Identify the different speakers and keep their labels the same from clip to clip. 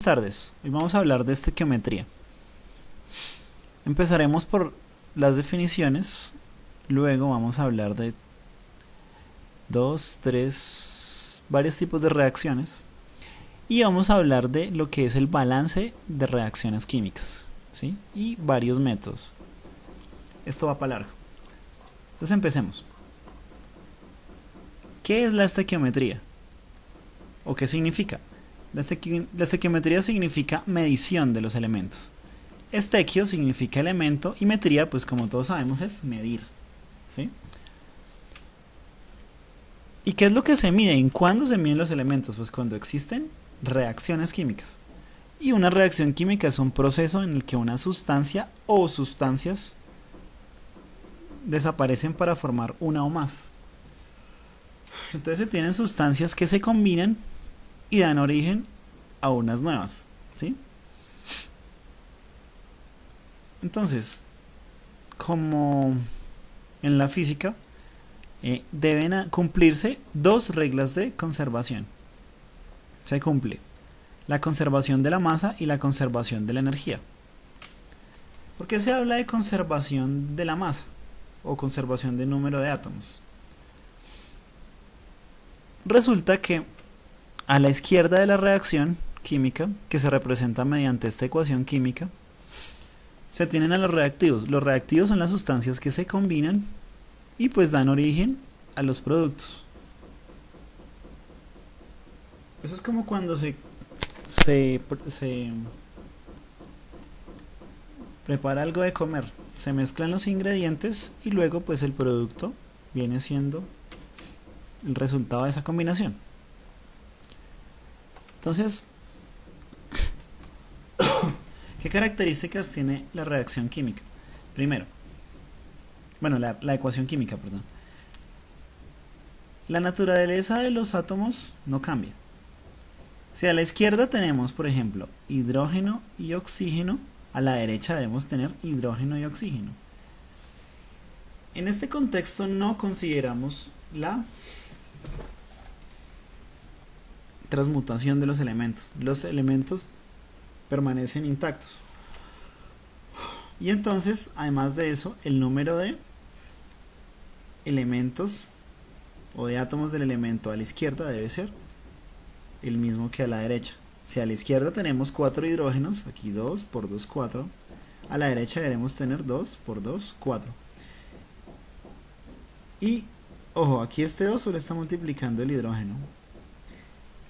Speaker 1: Buenas tardes, hoy vamos a hablar de estequiometría. Empezaremos por las definiciones, luego vamos a hablar de varios tipos de reacciones y vamos a hablar de lo que es el balance de reacciones químicas, ¿sí? Y varios métodos. Esto va para largo. Entonces empecemos. ¿Qué es la estequiometría? ¿O qué significa? La estequiometría significa medición de los elementos. Estequio significa elemento y metría, pues como todos sabemos, es medir, ¿sí? ¿Y qué es lo que se mide? ¿En cuándo se miden los elementos? Pues cuando existen reacciones químicas. Y una reacción química es un proceso en el que una sustancia o sustancias desaparecen para formar una o más. Entonces se tienen sustancias que se combinan y dan origen a unas nuevas, ¿sí? Entonces, como en la física, deben cumplirse dos reglas de conservación. Se cumple la conservación de la masa y la conservación de la energía. ¿Por qué se habla de conservación de la masa o conservación del número de átomos? Resulta que a la izquierda de la reacción química, que se representa mediante esta ecuación química, se tienen a los reactivos. Los reactivos son las sustancias que se combinan y pues dan origen a los productos. Eso es como cuando se prepara algo de comer. Se mezclan los ingredientes y luego pues el producto viene siendo el resultado de esa combinación. Entonces, ¿qué características tiene la reacción química? Primero, la ecuación química, perdón. La naturaleza de los átomos no cambia. Si a la izquierda tenemos, por ejemplo, hidrógeno y oxígeno, a la derecha debemos tener hidrógeno y oxígeno. En este contexto no consideramos la transmutación de los elementos. Los elementos permanecen intactos. Y entonces, además de eso, el número de elementos o de átomos del elemento a la izquierda debe ser el mismo que a la derecha. Si a la izquierda tenemos 4 hidrógenos, aquí 2 por 2, 4. A la derecha deberemos tener 2 por 2, 4. Y, ojo, aquí este 2 solo está multiplicando el hidrógeno.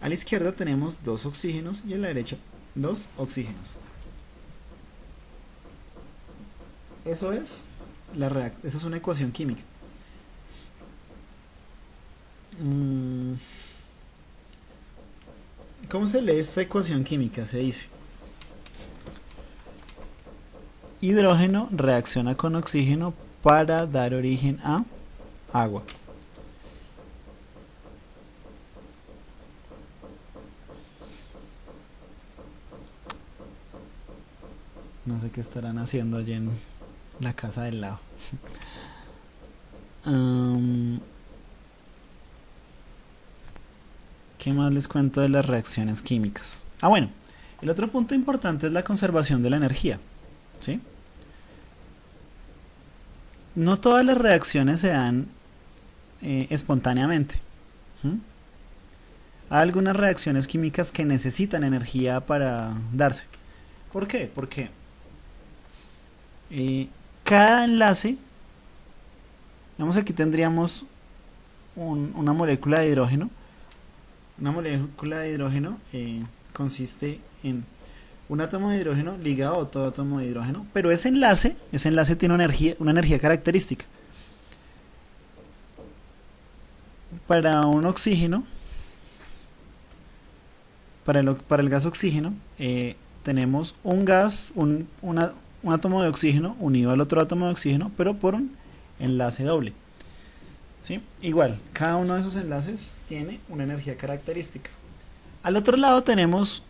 Speaker 1: A la izquierda tenemos 2 oxígenos y a la derecha 2 oxígenos. Eso es esa es una ecuación química. ¿Cómo se lee esta ecuación química? Se dice: hidrógeno reacciona con oxígeno para dar origen a agua. No sé qué estarán haciendo allí en la casa del lado. ¿Qué más les cuento de las reacciones químicas? Bueno, el otro punto importante es la conservación de la energía, ¿sí? No todas las reacciones se dan espontáneamente. Hay algunas reacciones químicas que necesitan energía para darse. ¿Por qué? Porque cada enlace, digamos, aquí tendríamos una molécula de hidrógeno. Una molécula de hidrógeno consiste en un átomo de hidrógeno ligado a otro átomo de hidrógeno, pero ese enlace tiene una energía característica. Para un oxígeno, para el gas oxígeno, tenemos un átomo de oxígeno unido al otro átomo de oxígeno, pero por un enlace doble. ¿Sí? Igual, cada uno de esos enlaces tiene una energía característica. Al otro lado tenemos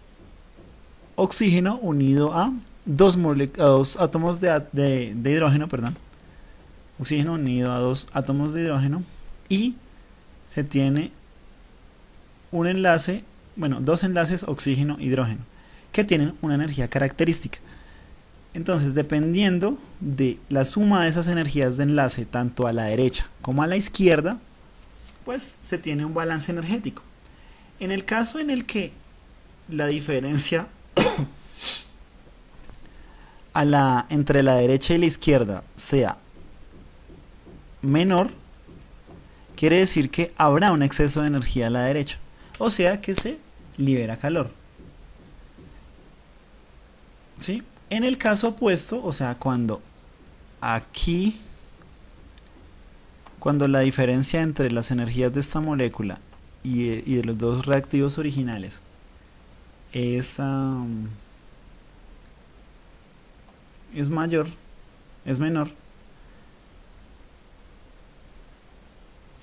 Speaker 1: oxígeno unido a dos átomos de hidrógeno, perdón. Oxígeno unido a 2 átomos de hidrógeno y se tiene un enlace, dos enlaces oxígeno-hidrógeno. que tienen una energía característica. Entonces, dependiendo de la suma de esas energías de enlace, tanto a la derecha como a la izquierda, pues se tiene un balance energético. En el caso en el que la diferencia entre la derecha y la izquierda sea menor, quiere decir que habrá un exceso de energía a la derecha, o sea que se libera calor. ¿Sí? En el caso opuesto, o sea, cuando la diferencia entre las energías de esta molécula y de los dos reactivos originales es mayor, es menor,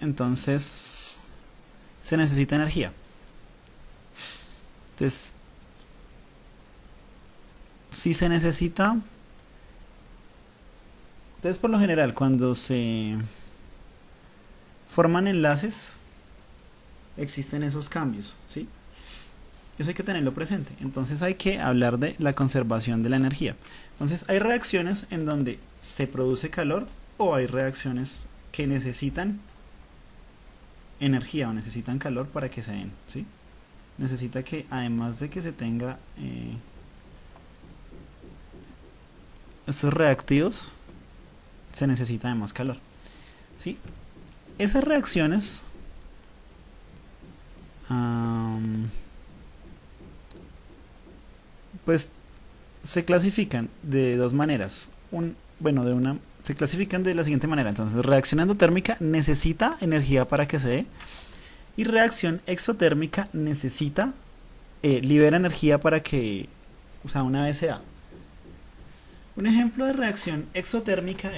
Speaker 1: entonces se necesita energía. Entonces, si se necesita, entonces por lo general cuando se forman enlaces existen esos cambios, ¿sí? Eso hay que tenerlo presente. Entonces hay que hablar de la conservación de la energía. Entonces hay reacciones en donde se produce calor, o hay reacciones que necesitan energía o necesitan calor para que se den, ¿sí? Necesita que, además de que se tenga estos reactivos, se necesita además calor, ¿sí? Esas reacciones pues se clasifican de dos maneras. Se clasifican de la siguiente manera. Entonces, reacción endotérmica necesita energía para que se dé, y reacción exotérmica libera energía para que, o sea, una vez se da. Un ejemplo de reacción exotérmica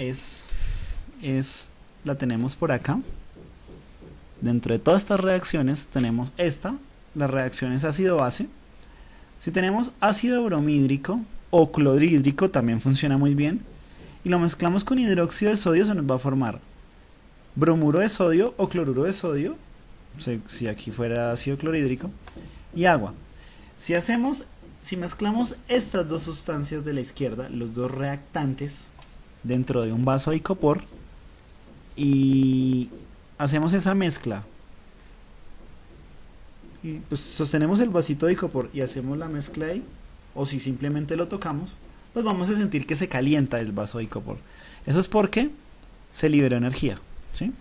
Speaker 1: la tenemos por acá. Dentro de todas estas reacciones tenemos la reacción es ácido-base. Si tenemos ácido bromhídrico o clorhídrico, también funciona muy bien, y lo mezclamos con hidróxido de sodio, se nos va a formar bromuro de sodio o cloruro de sodio, si aquí fuera ácido clorhídrico, y agua. Si mezclamos estas dos sustancias de la izquierda, los dos reactantes, dentro de un vaso de icopor, y hacemos esa mezcla, y pues sostenemos el vasito de icopor y hacemos la mezcla ahí, o si simplemente lo tocamos, pues vamos a sentir que se calienta el vaso de icopor. Eso es porque se liberó energía, ¿sí?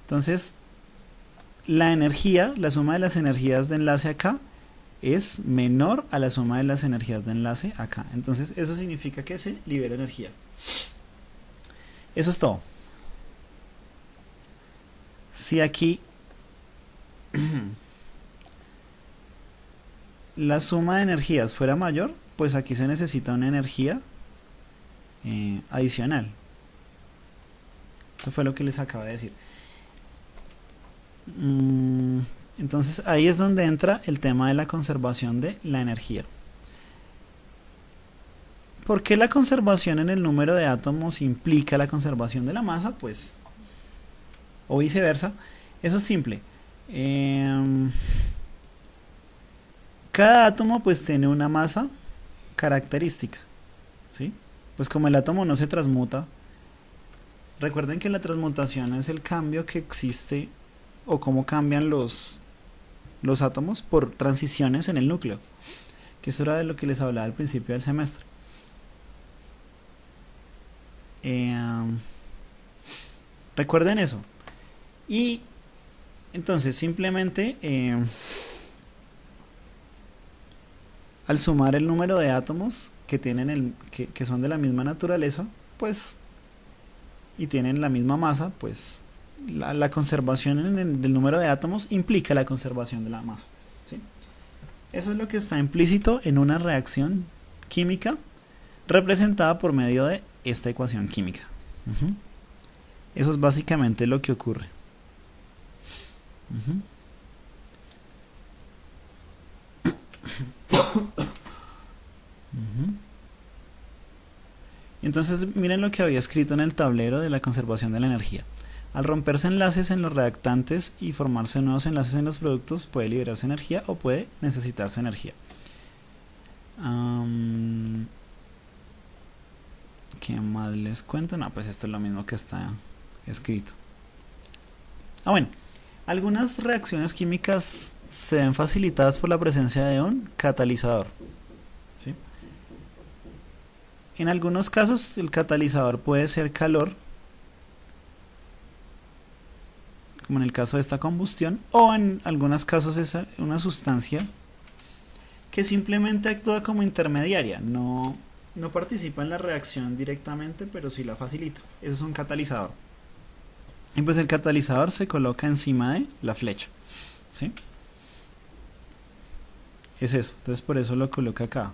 Speaker 1: Entonces, la suma de las energías de enlace acá es menor a la suma de las energías de enlace acá. Entonces, eso significa que se libera energía. Eso es todo. Si aquí la suma de energías fuera mayor, pues aquí se necesita una energía adicional. Eso fue lo que les acabo de decir. Entonces ahí es donde entra el tema de la conservación de la energía. ¿Por qué la conservación en el número de átomos implica la conservación de la masa? Pues, o viceversa. Eso es simple. Cada átomo pues tiene una masa característica, ¿sí? Pues como el átomo no se transmuta, recuerden que la transmutación es el cambio que existe, o cómo cambian los átomos por transiciones en el núcleo, que eso era de lo que les hablaba al principio del semestre. Recuerden eso. Y entonces simplemente al sumar el número de átomos que tienen que son de la misma naturaleza, pues, y tienen la misma masa, pues la conservación del número de átomos implica la conservación de la masa, ¿sí? Eso es lo que está implícito en una reacción química representada por medio de esta ecuación química. Eso es básicamente lo que ocurre. Entonces miren lo que había escrito en el tablero de la conservación de la energía. Al romperse enlaces en los reactantes y formarse nuevos enlaces en los productos, puede liberarse energía o puede necesitarse energía. ¿Qué más les cuento? No, pues esto es lo mismo que está escrito. Bueno, algunas reacciones químicas se ven facilitadas por la presencia de un catalizador, ¿sí? En algunos casos el catalizador puede ser calor, como en el caso de esta combustión, o en algunos casos es una sustancia que simplemente actúa como intermediaria, no participa en la reacción directamente, pero sí la facilita. Eso es un catalizador. Y pues el catalizador se coloca encima de la flecha, ¿sí? Es eso, entonces por eso lo coloca acá.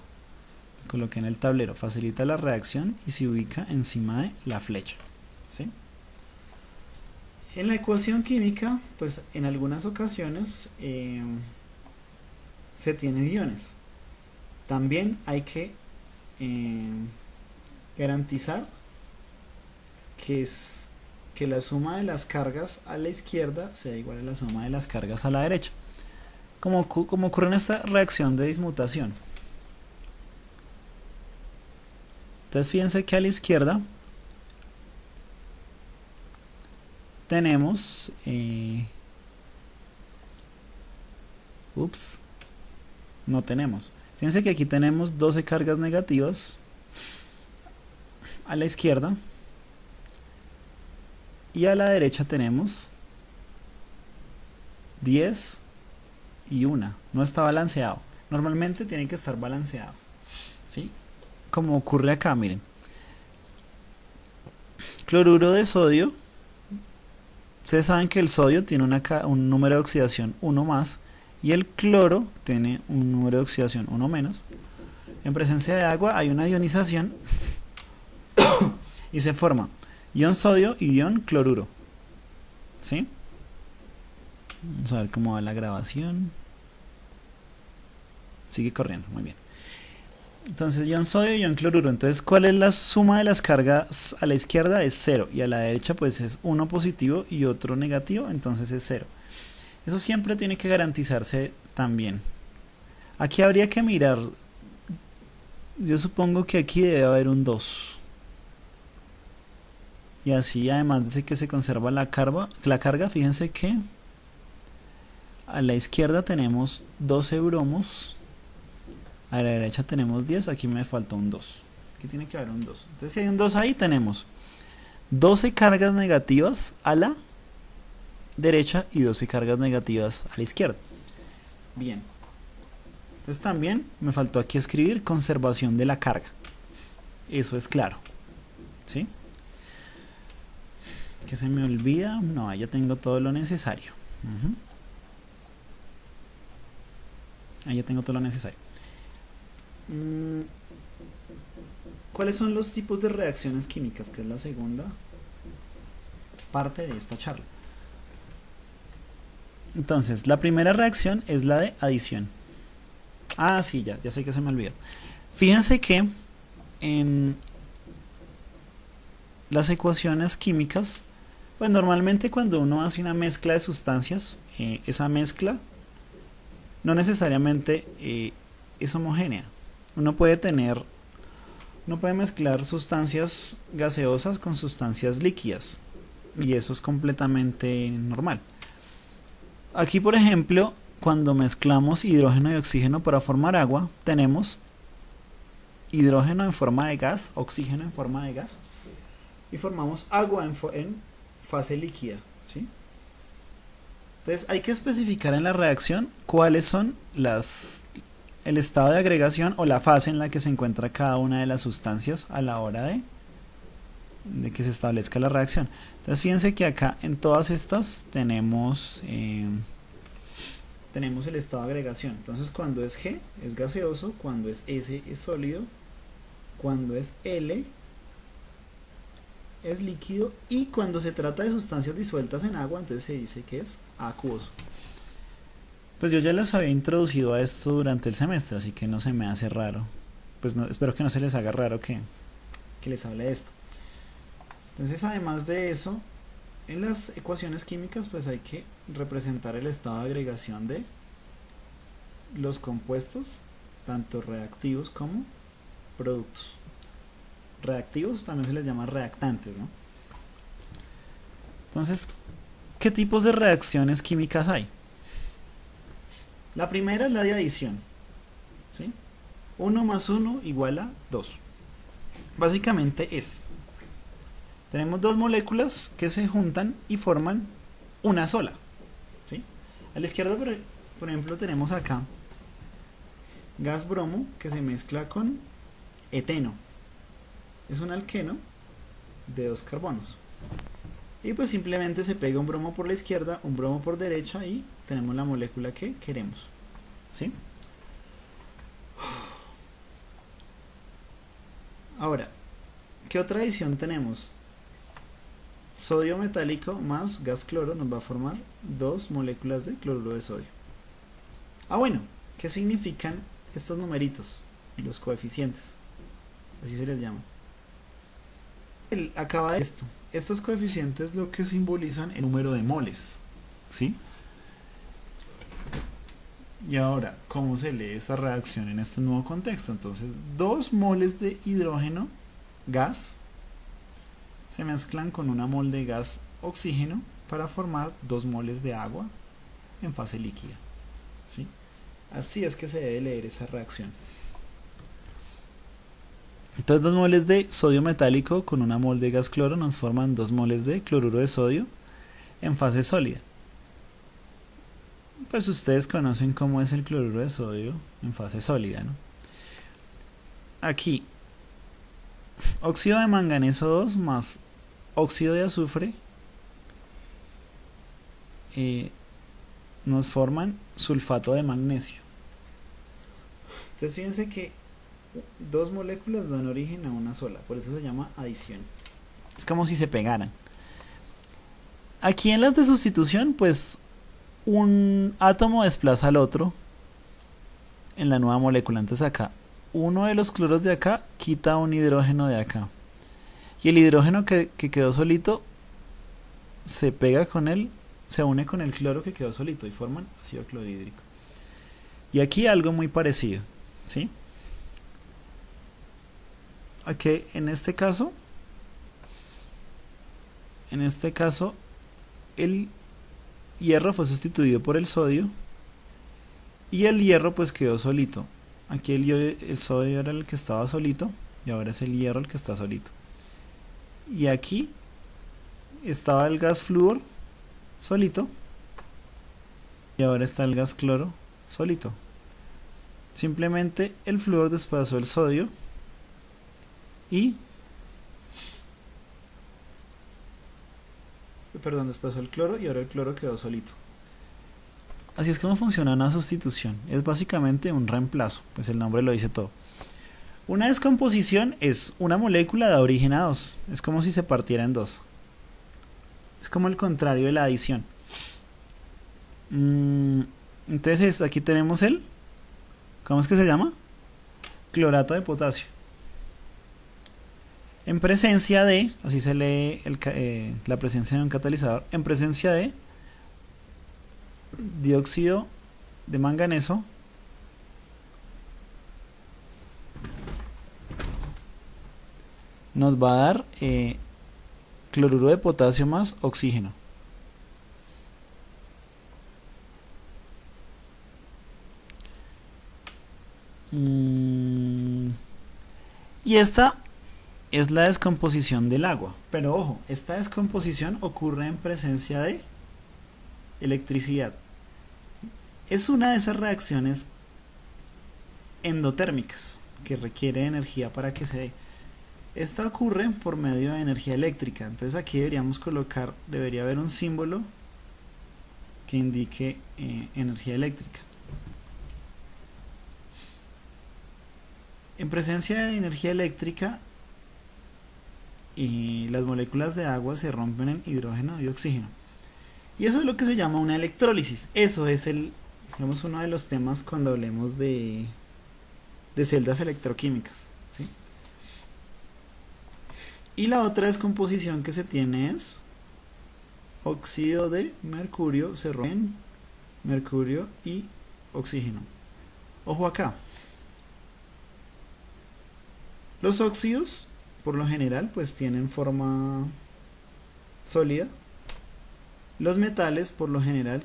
Speaker 1: Lo coloqué en el tablero, facilita la reacción y se ubica encima de la flecha, ¿sí? En la ecuación química, pues en algunas ocasiones se tienen iones. También hay que garantizar que la suma de las cargas a la izquierda sea igual a la suma de las cargas a la derecha, como ocurre en esta reacción de dismutación. Entonces fíjense que a la izquierda tenemos no tenemos. Fíjense que aquí tenemos 12 cargas negativas a la izquierda y a la derecha tenemos 10 y 1. No está balanceado. Normalmente tiene que estar balanceado, ¿sí? Como ocurre acá, miren. Cloruro de sodio. Ustedes saben que el sodio tiene un número de oxidación 1 más y el cloro tiene un número de oxidación 1 menos. En presencia de agua hay una ionización y se forma ion sodio y ion cloruro, ¿sí? Vamos a ver cómo va la grabación. Sigue corriendo, muy bien. Entonces ion sodio y ion cloruro. Entonces, ¿cuál es la suma de las cargas? A la izquierda es 0 y a la derecha pues es uno positivo y otro negativo, entonces es 0. Eso siempre tiene que garantizarse también. Aquí habría que mirar. Yo supongo que aquí debe haber un 2. Y así, además de que se conserva la carga, fíjense que a la izquierda tenemos 12 bromos, a la derecha tenemos 10, aquí me falta un 2. Aquí tiene que haber un 2. Entonces si hay un 2 ahí, tenemos 12 cargas negativas a la derecha y 12 cargas negativas a la izquierda. Bien. Entonces también me faltó aquí escribir conservación de la carga. Eso es claro, ¿sí? ¿Qué se me olvida? No, ya tengo todo lo necesario. Ahí ya tengo todo lo necesario. ¿Cuáles son los tipos de reacciones químicas? Que es la segunda parte de esta charla. Entonces, la primera reacción es la de adición. Ah, sí, ya sé que se me olvidó. Fíjense que en las ecuaciones químicas, pues normalmente cuando uno hace una mezcla de sustancias, esa mezcla no necesariamente es homogénea. Uno puede mezclar sustancias gaseosas con sustancias líquidas y eso es completamente normal. Aquí, por ejemplo, cuando mezclamos hidrógeno y oxígeno para formar agua, tenemos hidrógeno en forma de gas, oxígeno en forma de gas, y formamos agua en fase líquida, ¿sí? Entonces hay que especificar en la reacción cuáles son el estado de agregación o la fase en la que se encuentra cada una de las sustancias a la hora de que se establezca la reacción. Entonces fíjense que acá en todas estas tenemos el estado de agregación. Entonces cuando es G es gaseoso, cuando es S es sólido, cuando es L es líquido y cuando se trata de sustancias disueltas en agua entonces se dice que es acuoso. Pues yo ya les había introducido a esto durante el semestre, así que no se me hace raro. Pues no, espero que no se les haga raro que les hable de esto. Entonces, además de eso, en las ecuaciones químicas pues hay que representar el estado de agregación de los compuestos tanto reactivos como productos. Reactivos también se les llama reactantes, ¿no? Entonces, ¿qué tipos de reacciones químicas hay? La primera es la de adición, ¿sí? 1 más 1 igual a 2. Básicamente tenemos dos moléculas que se juntan y forman una sola, ¿sí? A la izquierda, por ejemplo, tenemos acá gas bromo que se mezcla con eteno. Es un alqueno de 2 carbonos. Y pues simplemente se pega un bromo por la izquierda, un bromo por derecha y tenemos la molécula que queremos, ¿sí? Ahora, ¿qué otra adición tenemos? Sodio metálico más gas cloro nos va a formar 2 moléculas de cloruro de sodio. Bueno, ¿qué significan estos numeritos? Los coeficientes, así se les llama. Acaba de esto. Estos coeficientes lo que simbolizan el número de moles, ¿sí? Y ahora, ¿cómo se lee esta reacción en este nuevo contexto? Entonces, 2 moles de hidrógeno, gas, se mezclan con 1 mol de gas oxígeno para formar 2 moles de agua en fase líquida, ¿sí? Así es que se debe leer esa reacción. Entonces 2 moles de sodio metálico con 1 mol de gas cloro nos forman 2 moles de cloruro de sodio en fase sólida. Pues ustedes conocen cómo es el cloruro de sodio en fase sólida, ¿no? Aquí, óxido de manganeso 2 más óxido de azufre nos forman sulfato de magnesio. Entonces fíjense que 2 moléculas dan origen a una sola, por eso se llama adición. Es como si se pegaran. Aquí en las de sustitución, pues un átomo desplaza al otro en la nueva molécula. Entonces acá, uno de los cloros de acá quita un hidrógeno de acá. Y el hidrógeno que quedó solito se pega con él, se une con el cloro que quedó solito y forman ácido clorhídrico. Y aquí algo muy parecido, ¿sí? Aquí en este caso el hierro fue sustituido por el sodio y el hierro pues quedó solito. Aquí el sodio era el que estaba solito y ahora es el hierro el que está solito. Y aquí estaba el gas flúor solito y ahora está el gas cloro solito. Simplemente el flúor desplazó el sodio y desplazó el cloro y ahora el cloro quedó solito. Así es como funciona una sustitución. Es básicamente un reemplazo, pues el nombre lo dice todo. Una descomposición es una molécula da origen a 2. Es como si se partiera en 2. Es como el contrario de la adición. Entonces aquí tenemos ¿cómo es que se llama? Clorato de potasio. En presencia de, así se lee la presencia de un catalizador, en presencia de dióxido de manganeso nos va a dar cloruro de potasio más oxígeno. Y esta es la descomposición del agua. Pero ojo, esta descomposición ocurre en presencia de electricidad. Es una de esas reacciones endotérmicas que requiere energía para que se dé. Esta ocurre por medio de energía eléctrica. Entonces aquí debería haber un símbolo que indique energía eléctrica. En presencia de energía eléctrica, las moléculas de agua se rompen en hidrógeno y oxígeno. Y eso es lo que se llama una electrólisis. Eso es uno de los temas cuando hablemos de celdas electroquímicas, ¿sí? Y la otra descomposición que se tiene es óxido de mercurio se rompe en mercurio y oxígeno. Ojo acá, Los óxidos, por lo general, pues tienen forma sólida. Los metales, por lo general,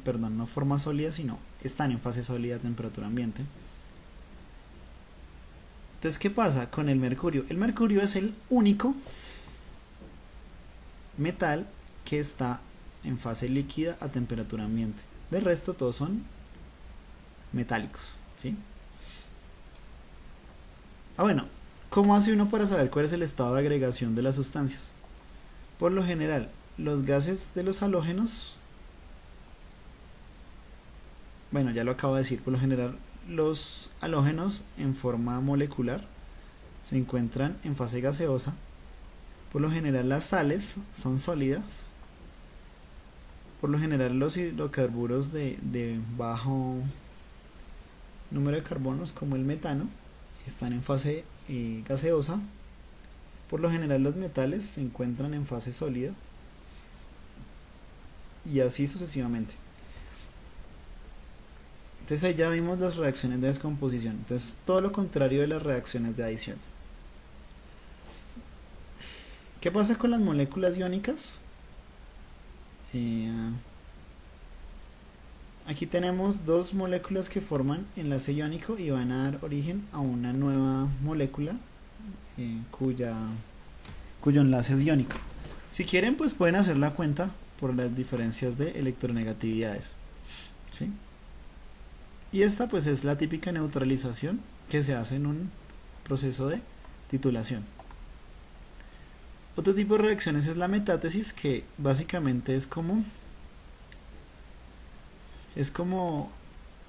Speaker 1: perdón, no forma sólida, sino están en fase sólida a temperatura ambiente. Entonces, ¿qué pasa con el mercurio? El mercurio es el único metal que está en fase líquida a temperatura ambiente. De resto, todos son metálicos, ¿sí? Bueno, ¿cómo hace uno para saber cuál es el estado de agregación de las sustancias? Por lo general, los gases de los halógenos, bueno, ya lo acabo de decir, por lo general los halógenos en forma molecular se encuentran en fase gaseosa. Por lo general las sales son sólidas. Por lo general los hidrocarburos de bajo número de carbonos, como el metano, están en fase gaseosa. Por lo general los metales se encuentran en fase sólida. Y así sucesivamente. Entonces ahí ya vimos las reacciones de descomposición. Entonces todo lo contrario de las reacciones de adición. ¿Qué pasa con las moléculas iónicas? Aquí tenemos dos moléculas que forman enlace iónico y van a dar origen a una nueva molécula cuyo enlace es iónico. Si quieren, pues pueden hacer la cuenta por las diferencias de electronegatividades, ¿sí? Y esta pues es la típica neutralización que se hace en un proceso de titulación. Otro tipo de reacciones es la metátesis, que básicamente es como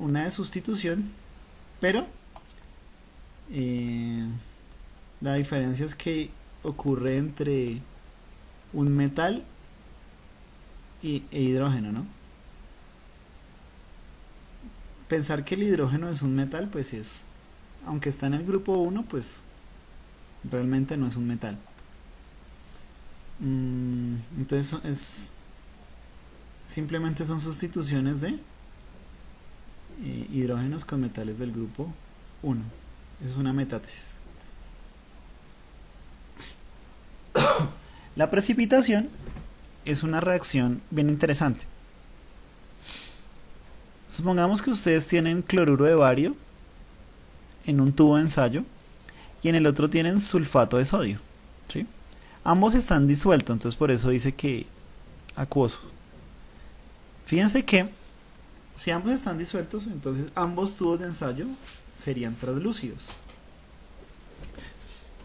Speaker 1: una de sustitución, pero la diferencia es que ocurre entre un metal e hidrógeno, ¿no? Pensar que el hidrógeno es un metal, pues aunque está en el grupo 1, pues realmente no es un metal. Entonces simplemente son sustituciones de hidrógenos con metales del grupo 1. Eso es una metátesis. La precipitación es una reacción bien interesante. Supongamos que ustedes tienen cloruro de bario en un tubo de ensayo y en el otro tienen sulfato de sodio, ¿sí? Ambos están disueltos, entonces por eso dice que acuoso. Fíjense que si ambos están disueltos, entonces ambos tubos de ensayo serían translúcidos,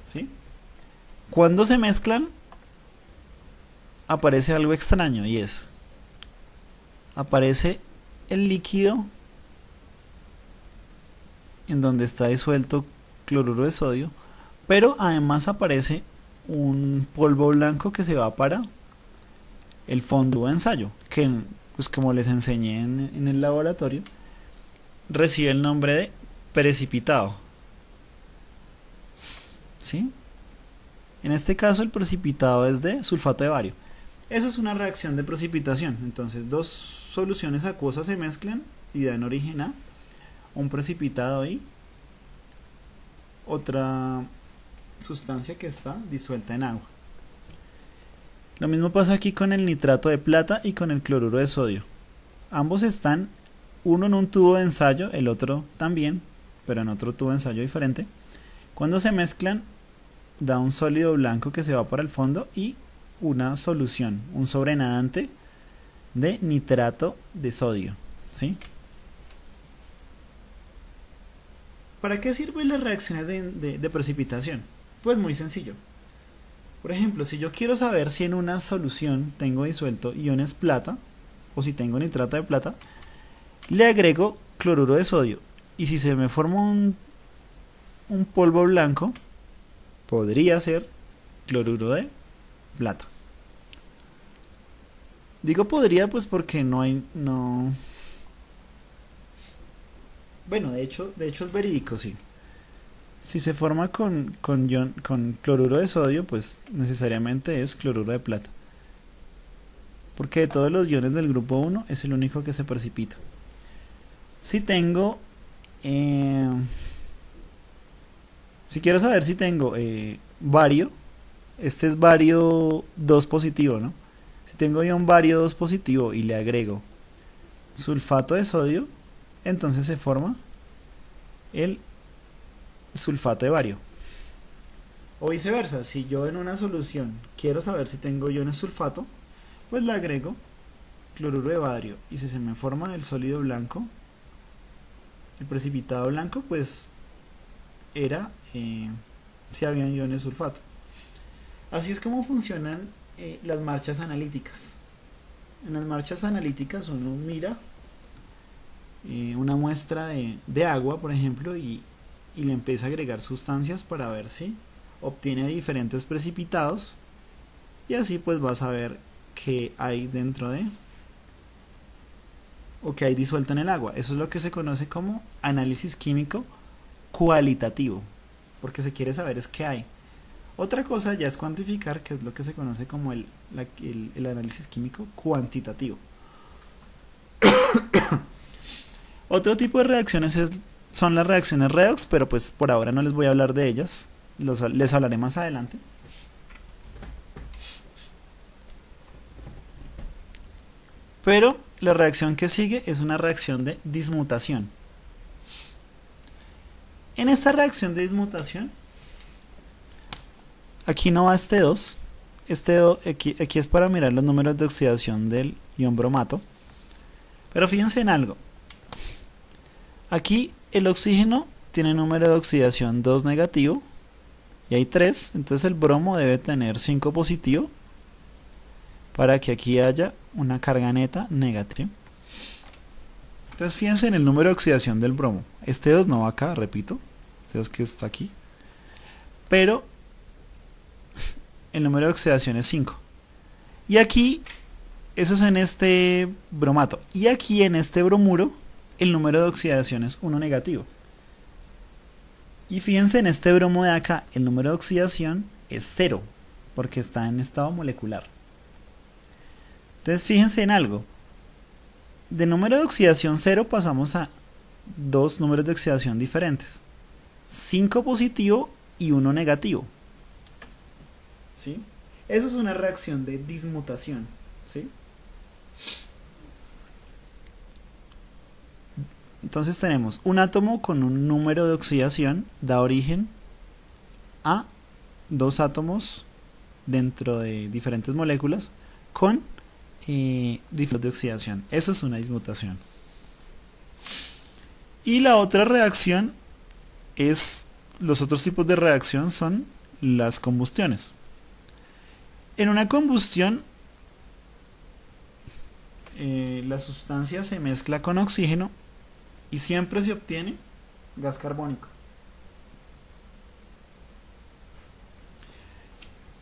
Speaker 1: ¿sí? Cuando se mezclan, aparece algo extraño, y aparece el líquido en donde está disuelto cloruro de sodio, pero además aparece un polvo blanco que se va para el fondo de ensayo, que pues como les enseñé en el laboratorio, recibe el nombre de precipitado, ¿sí? En este caso el precipitado es de sulfato de bario. Eso es una reacción de precipitación. Entonces dos soluciones acuosas se mezclan y dan origen a un precipitado y otra sustancia que está disuelta en agua. Lo mismo pasa aquí con el nitrato de plata y con el cloruro de sodio. Ambos están, uno en un tubo de ensayo, el otro también, pero en otro tubo de ensayo diferente. Cuando se mezclan, da un sólido blanco que se va para el fondo y una solución, un sobrenadante de nitrato de sodio, ¿sí? ¿Para qué sirven las reacciones de precipitación? Pues muy sencillo. Por ejemplo, si yo quiero saber si en una solución tengo disuelto iones plata o si tengo nitrato de plata, le agrego cloruro de sodio, y si se me forma un polvo blanco, podría ser cloruro de plata. Digo podría pues porque bueno, de hecho es verídico, sí. Si se forma con cloruro de sodio, pues necesariamente es cloruro de plata, porque de todos los iones del grupo 1 es el único que se precipita. Si tengo Si quiero saber si tengo bario, este es bario 2 positivo, ¿no? Si tengo yo un bario 2 positivo y le agrego sulfato de sodio, entonces se forma el sulfato de bario. O viceversa, si yo en una solución quiero saber si tengo iones sulfato, pues le agrego cloruro de bario, y si se me forma el sólido blanco, el precipitado blanco, pues era si habían iones sulfato. Así es como funcionan las marchas analíticas. En las marchas analíticas uno mira una muestra de agua, por ejemplo, y le empieza a agregar sustancias para ver si obtiene diferentes precipitados, y así pues vas a ver qué hay dentro de, o qué hay disuelto en el agua. Eso es lo que se conoce como análisis químico cualitativo, porque se quiere saber es qué hay. Otra cosa ya es cuantificar, que es lo que se conoce como el análisis químico cuantitativo. Otro tipo de reacciones son las reacciones redox, pero pues por ahora no les voy a hablar de ellas, les hablaré más adelante. Pero la reacción que sigue es una reacción de dismutación. En esta reacción de dismutación, aquí no va este 2, aquí es para mirar los números de oxidación del ion bromato, pero fíjense en algo. Aquí el oxígeno tiene número de oxidación 2 negativo y hay 3, entonces el bromo debe tener 5 positivo para que aquí haya una carga neta negativa. Entonces fíjense en el número de oxidación del bromo. Este 2 no va acá, repito, este 2 que está aquí, pero el número de oxidación es 5. Y aquí, eso es en este bromato, y aquí en este bromuro el número de oxidación es 1 negativo. Y fíjense en este bromo de acá, el número de oxidación es 0, porque está en estado molecular. Entonces fíjense en algo. De número de oxidación 0 pasamos a dos números de oxidación diferentes. 5 positivo y 1 negativo. ¿Sí? Eso es una reacción de dismutación. ¿Sí? Entonces tenemos un átomo con un número de oxidación da origen a dos átomos dentro de diferentes moléculas con diferentes de oxidación. Eso es una dismutación. Y la otra reacción es, los otros tipos de reacción son las combustiones. En una combustión la sustancia se mezcla con oxígeno y siempre se obtiene gas carbónico.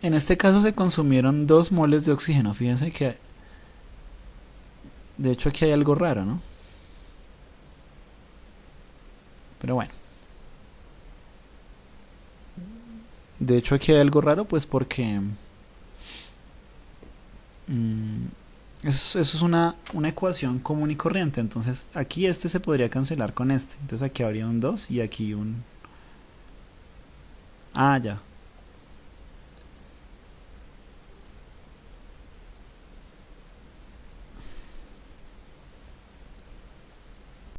Speaker 1: En este caso se consumieron 2 moles de oxígeno. Fíjense que de hecho aquí hay algo raro, ¿no? Pero bueno. De hecho aquí hay algo raro, pues porque eso es una ecuación común y corriente. Entonces aquí este se podría cancelar con este. Entonces aquí habría un 2 y aquí un... Ah, ya.